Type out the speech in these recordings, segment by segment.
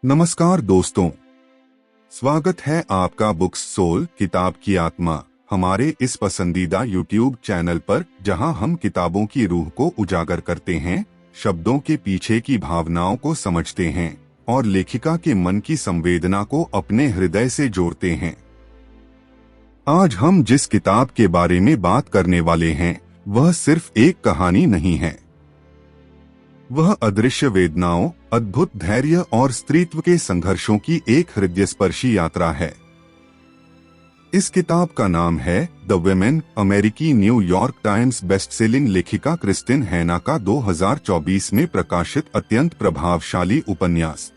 नमस्कार दोस्तों, स्वागत है आपका बुक्स सोल किताब की आत्मा हमारे इस पसंदीदा यूट्यूब चैनल पर, जहां हम किताबों की रूह को उजागर करते हैं, शब्दों के पीछे की भावनाओं को समझते हैं और लेखिका के मन की संवेदना को अपने हृदय से जोड़ते हैं। आज हम जिस किताब के बारे में बात करने वाले हैं वह सिर्फ एक कहानी नहीं है। वह अदृश्य वेदनाओं, अद्भुत धैर्य और स्त्रीत्व के संघर्षों की एक हृदयस्पर्शी यात्रा है। इस किताब का नाम है द वुमेन, अमेरिकी न्यूयॉर्क टाइम्स बेस्टसेलिंग लेखिका क्रिस्टिन हैना का 2024 में प्रकाशित अत्यंत प्रभावशाली उपन्यास।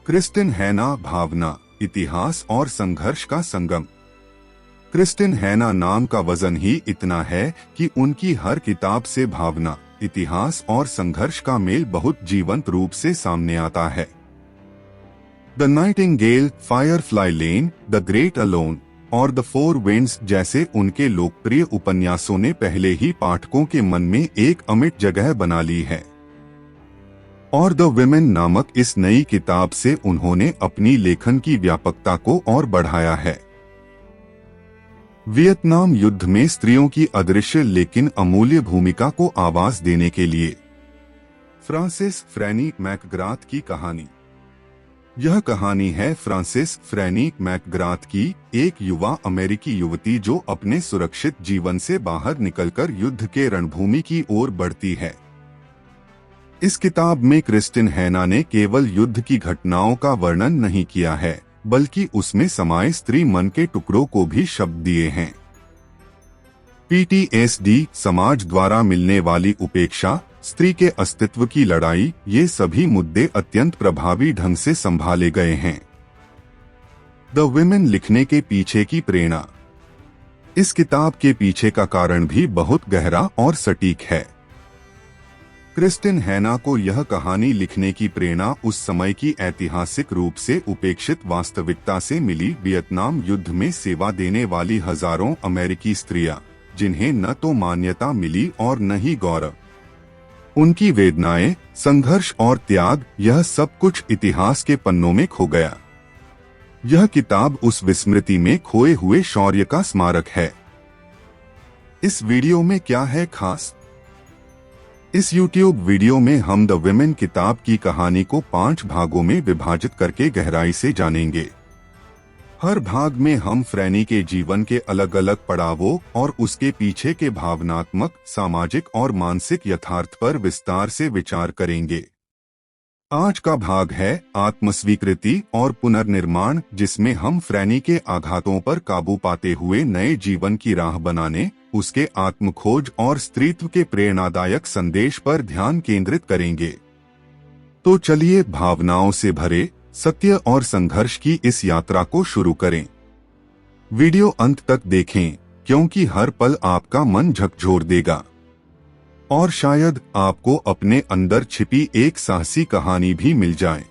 क्रिस्टिन हैना भावना, इतिहास और संघर्ष का संगम। क्रिस्टिन हैना नाम का वजन ही इतना है कि उनकी हर किताब से भावना, इतिहास और संघर्ष का मेल बहुत जीवंत रूप से सामने आता है। The Nightingale, Firefly lane, the great alone और द फोर विंड्स जैसे उनके लोकप्रिय उपन्यासों ने पहले ही पाठकों के मन में एक अमिट जगह बना ली है, और द वुमेन नामक इस नई किताब से उन्होंने अपनी लेखन की व्यापकता को और बढ़ाया है। वियतनाम युद्ध में स्त्रियों की अदृश्य लेकिन अमूल्य भूमिका को आवाज देने के लिए फ्रांसिस फ्रैनी मैकग्राथ की कहानी। यह कहानी है फ्रांसिस फ्रैनी मैकग्राथ की, एक युवा अमेरिकी युवती जो अपने सुरक्षित जीवन से बाहर निकलकर युद्ध के रणभूमि की ओर बढ़ती है। इस किताब में क्रिस्टिन हैना ने केवल युद्ध की घटनाओं का वर्णन नहीं किया है, बल्कि उसमें समाये स्त्री मन के टुकड़ों को भी शब्द दिए हैं। PTSD, समाज द्वारा मिलने वाली उपेक्षा, स्त्री के अस्तित्व की लड़ाई, ये सभी मुद्दे अत्यंत प्रभावी ढंग से संभाले गए हैं। द वुमेन लिखने के पीछे की प्रेरणा। इस किताब के पीछे का कारण भी बहुत गहरा और सटीक है। क्रिस्टिन हैना को यह कहानी लिखने की प्रेरणा उस समय की ऐतिहासिक रूप से उपेक्षित वास्तविकता से मिली। वियतनाम युद्ध में सेवा देने वाली हजारों अमेरिकी स्त्रियां, जिन्हें न तो मान्यता मिली और न ही गौरव। उनकी वेदनाएं, संघर्ष और त्याग, यह सब कुछ इतिहास के पन्नों में खो गया। यह किताब उस विस्मृति में खोए हुए शौर्य का स्मारक है। इस वीडियो में क्या है खास? इस YouTube वीडियो में हम द वुमेन किताब की कहानी को 5 भागों में विभाजित करके गहराई से जानेंगे। हर भाग में हम फ्रैनी के जीवन के अलग अलग पड़ावों और उसके पीछे के भावनात्मक, सामाजिक और मानसिक यथार्थ पर विस्तार से विचार करेंगे। आज का भाग है आत्मस्वीकृति और पुनर्निर्माण, जिसमें हम फ्रैनी के आघातों पर काबू पाते हुए नए जीवन की राह बनाने, उसके आत्मखोज और स्त्रीत्व के प्रेरणादायक संदेश पर ध्यान केंद्रित करेंगे। तो चलिए भावनाओं से भरे, सत्य और संघर्ष की इस यात्रा को शुरू करें। वीडियो अंत तक देखें, क्योंकि हर पल आपका मन झकझोर देगा और शायद आपको अपने अंदर छिपी एक साहसी कहानी भी मिल जाए।